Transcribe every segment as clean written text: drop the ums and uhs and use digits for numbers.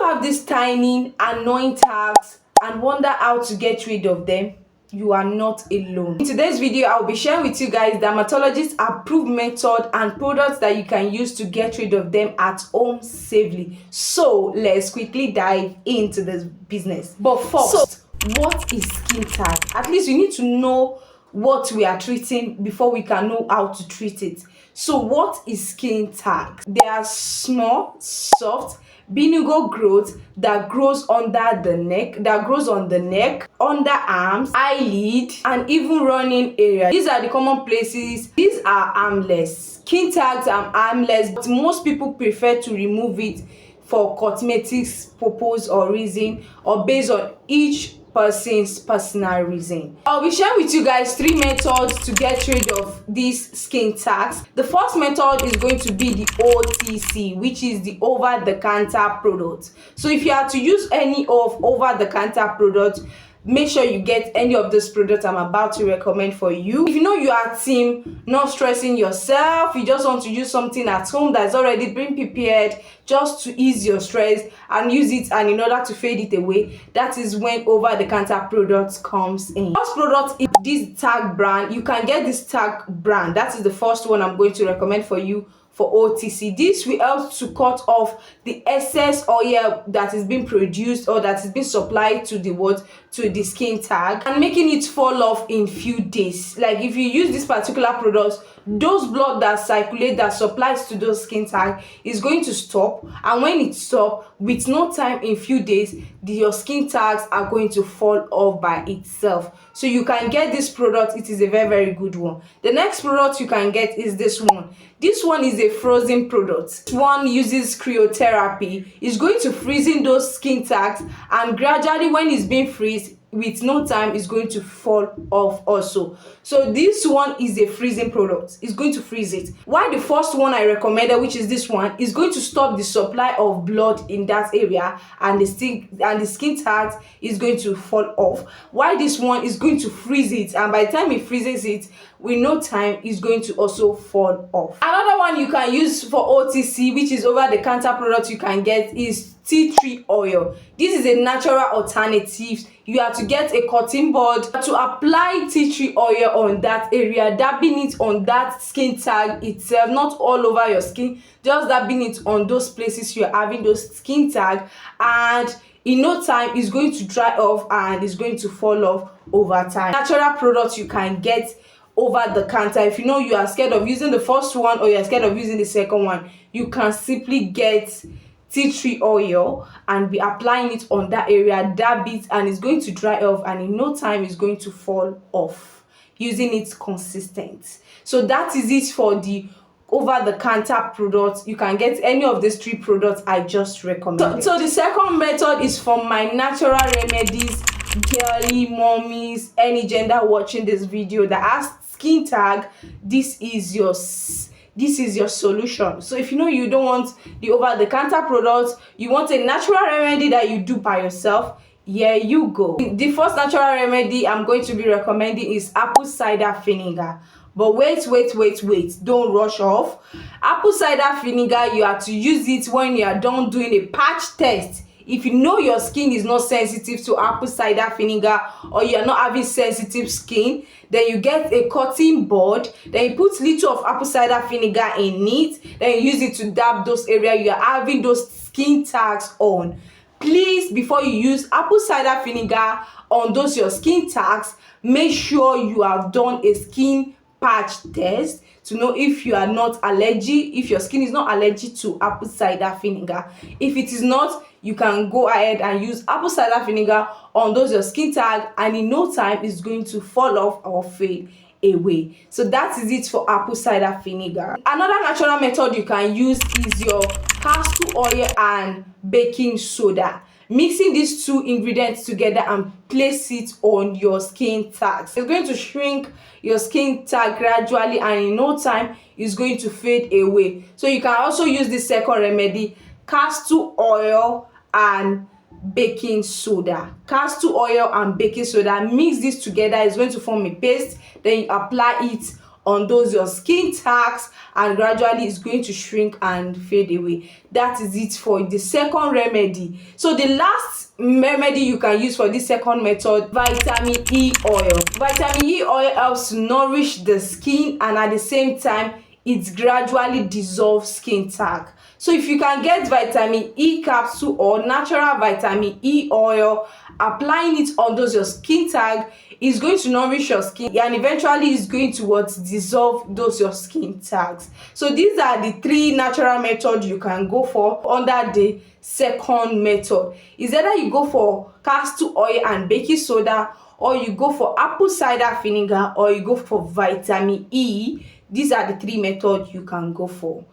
have these tiny annoying tags and wonder how to get rid of them? You are not alone. In today's video, I'll be sharing with you guys dermatologist approved method and products that you can use to get rid of them at home safely. So let's quickly dive into this business. But first, what is skin tag? At least you need to know what we are treating before we can know how to treat it. So what is skin tag? They are small, soft, vinegar growth that grows under the neck, on the neck, underarms, eyelid, and even running area. These are the common places. These are harmless. Skin tags are harmless, but most people prefer to remove it for cosmetics purpose or reason, or based on each person's personal reason. I'll be sharing with you guys 3 methods to get rid of these skin tags. The first method is going to be the OTC, which is the over-the-counter product. So if you are to use any of over-the-counter products, make sure you get any of those products I'm about to recommend for you. If you know you are team not stressing yourself, you just want to use something at home that's already been prepared just to ease your stress and use it, and in order to fade it away, that is when over-the-counter products comes in. First product is this tag brand. You can get this tag brand. That is the first one I'm going to recommend for you for OTC. This will help to cut off the excess oil that is being produced or that is being supplied to the skin tag, and making it fall off in few days. Like if you use this particular product, those blood that circulate, that supplies to those skin tag, is going to stop, and when it stops, with no time, in few days, your skin tags are going to fall off by itself. So you can get this product. It is a very good one. The next product you can get is this one. This one is a frozen product. This one uses cryotherapy. It's going to freezing those skin tags, and gradually when it's being freezed, with no time, is going to fall off also. So this one is a freezing product. It's going to freeze it. While the first one I recommended, which is this one, is going to stop the supply of blood in that area, and the skin tags is going to fall off. While this one is going to freeze it, and by the time it freezes it, with no time, is going to also fall off. Another one you can use for OTC, which is over-the-counter product you can get, is tea tree oil. This is a natural alternative. You have to get a cotton bud to apply tea tree oil on that area, dabbing it on that skin tag itself, not all over your skin, just dabbing it on those places you're having those skin tag, and in no time it's going to dry off and it's going to fall off over time. Natural products you can get over the counter. If you know you are scared of using the first one, or you're scared of using the second one, you can simply get tea tree oil and be applying it on that area, dab it, and it's going to dry off, and in no time it's going to fall off. Using it consistent. So that is it for the over-the-counter products. You can get any of these 3 products I just recommended. So the second method is from my natural remedies, girly, mommies, any gender watching this video that has skin tag. This is your solution. So if you know you don't want the over-the-counter products, you want a natural remedy that you do by yourself, here you go. The first natural remedy I'm going to be recommending is apple cider vinegar. But wait, don't rush off. Apple cider vinegar, you have to use it when you are done doing a patch test. If you know your skin is not sensitive to apple cider vinegar, or you're not having sensitive skin, then you get a cotton bud, then you put little of apple cider vinegar in it, then you use it to dab those areas you're having those skin tags on. Please, before you use apple cider vinegar on those your skin tags, make sure you have done a skin patch test to know if you are not allergic, if your skin is not allergic to apple cider vinegar. If it is not, you can go ahead and use apple cider vinegar on those your skin tag, and in no time it's going to fall off or fade away. So that is it for apple cider vinegar. Another natural method you can use is your castor oil and baking soda. Mixing these 2 ingredients together and place it on your skin tags. It's going to shrink your skin tag gradually, and in no time it's going to fade away. So you can also use the second remedy, castor oil and baking soda. Castor oil and baking soda, mix this together. It's going to form a paste. Then you apply it on those your skin tags, and gradually it's going to shrink and fade away. That is it for the second remedy. So the last remedy you can use for this second method, vitamin E oil. Vitamin E oil helps to nourish the skin, and at the same time it gradually dissolves skin tag. So if you can get vitamin E capsule or natural vitamin E oil, applying it on those your skin tag is going to nourish your skin, and eventually is going to dissolve those your skin tags. So these are the 3 natural methods you can go for under the second method. Is either you go for castor oil and baking soda, or you go for apple cider vinegar, or you go for vitamin E. These are the 3 methods you can go for.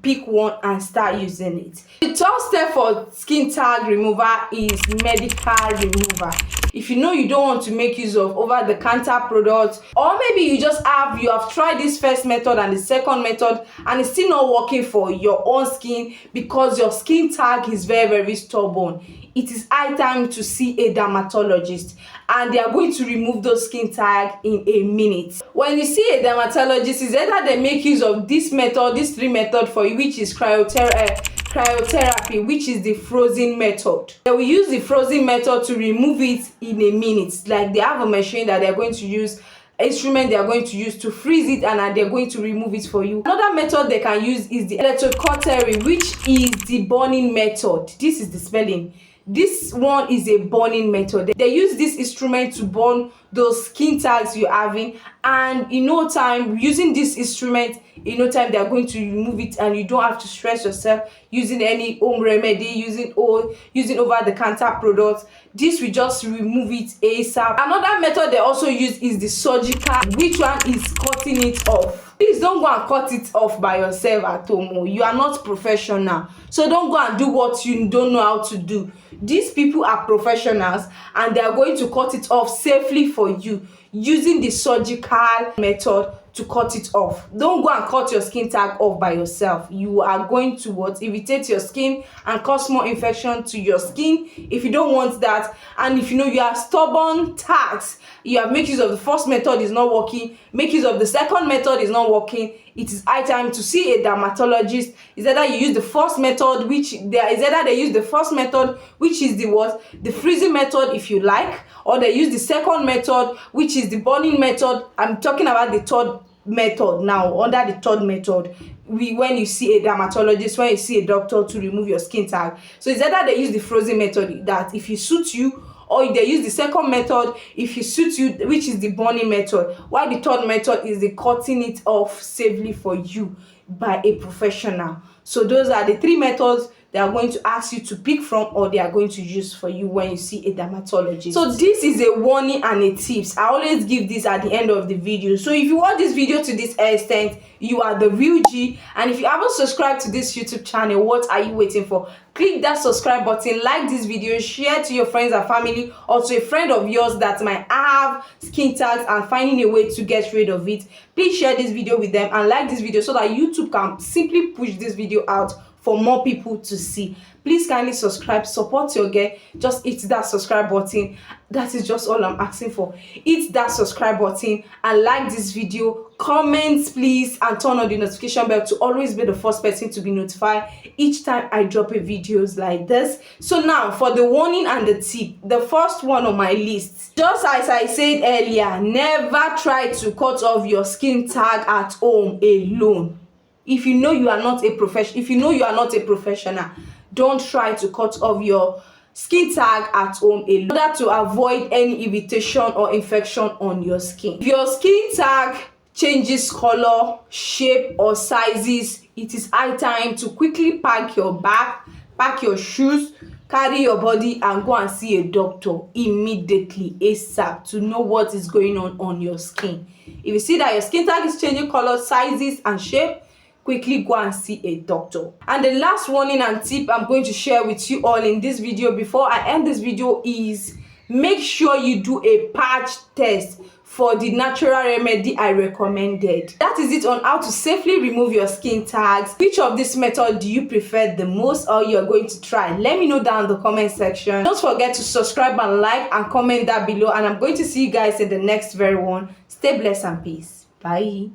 Pick one and start using it. The third step for skin tag removal is medical removal. If you know you don't want to make use of over-the-counter products, or maybe you have tried this first method and the second method and it's still not working for your own skin because your skin tag is very, very stubborn, it is high time to see a dermatologist, and they are going to remove those skin tag in a minute. When you see a dermatologist, it's either they make use of this method, these 3 methods for you, which is cryotherapy, which is the frozen method. They will use the frozen method to remove it in a minute. Like they have a machine that they're going to use, instrument they are going to use to freeze it, and they're going to remove it for you. Another method they can use is the electrocautery, which is the burning method. This is the spelling. This one is a burning method. They use this instrument to burn those skin tags you're having, and in no time, using this instrument, in no time they are going to remove it, and you don't have to stress yourself using any home remedy, using over-the-counter products. This will just remove it ASAP. Another method they also use is the surgical, which one is cutting it off. Please don't go and cut it off by yourself at home. You are not professional, so don't go and do what you don't know how to do. These people are professionals, and they are going to cut it off safely for you using the surgical method to cut it off. Don't go and cut your skin tag off by yourself. You are going to irritate your skin and cause more infection to your skin. If you don't want that, and if you know you have stubborn tags, you have made use of the first method, is not working, make use of the second method, is not working, it is high time to see a dermatologist. Is either you use the first method, which they use the first method, which is the freezing method if you like, or they use the second method, which is the burning method. I'm talking about the third method now. Under the third method, when you see a dermatologist, when you see a doctor to remove your skin tag. So it's either they use the frozen method, that if it suits you, or they use the second method if it suits you, which is the burning method, while the third method is the cutting it off safely for you by a professional. So those are the 3 methods they are going to ask you to pick from, or they are going to use for you when you see a dermatologist. So this is a warning and a tips. I always give this at the end of the video. So if you watch this video to this extent, you are the real G. And if you haven't subscribed to this YouTube channel, what are you waiting for? Click that subscribe button, like this video, share to your friends and family, or to a friend of yours that might have skin tags and finding a way to get rid of it. Please share this video with them and like this video so that YouTube can simply push this video out for more people to see. Please kindly subscribe, support your girl. Just hit that subscribe button. That is just all I'm asking for. Hit that subscribe button and like this video. Comment please, and turn on the notification bell to always be the first person to be notified each time I drop a videos like this. So now for the warning and the tip, the first one on my list, just as I said earlier, never try to cut off your skin tag at home alone. If you know you are not a professional, don't try to cut off your skin tag at home alone, in order to avoid any irritation or infection on your skin. If your skin tag changes color, shape, or sizes, it is high time to quickly pack your bag, pack your shoes, carry your body, and go and see a doctor immediately, ASAP, to know what is going on your skin. If you see that your skin tag is changing color, sizes, and shape, quickly go and see a doctor. And the last warning and tip I'm going to share with you all in this video before I end this video is, make sure you do a patch test for the natural remedy I recommended. That is it on how to safely remove your skin tags. Which of this method do you prefer the most, or you're going to try? Let me know down in the comment section. Don't forget to subscribe and like and comment that below, and I'm going to see you guys in the next very one. Stay blessed and peace. Bye.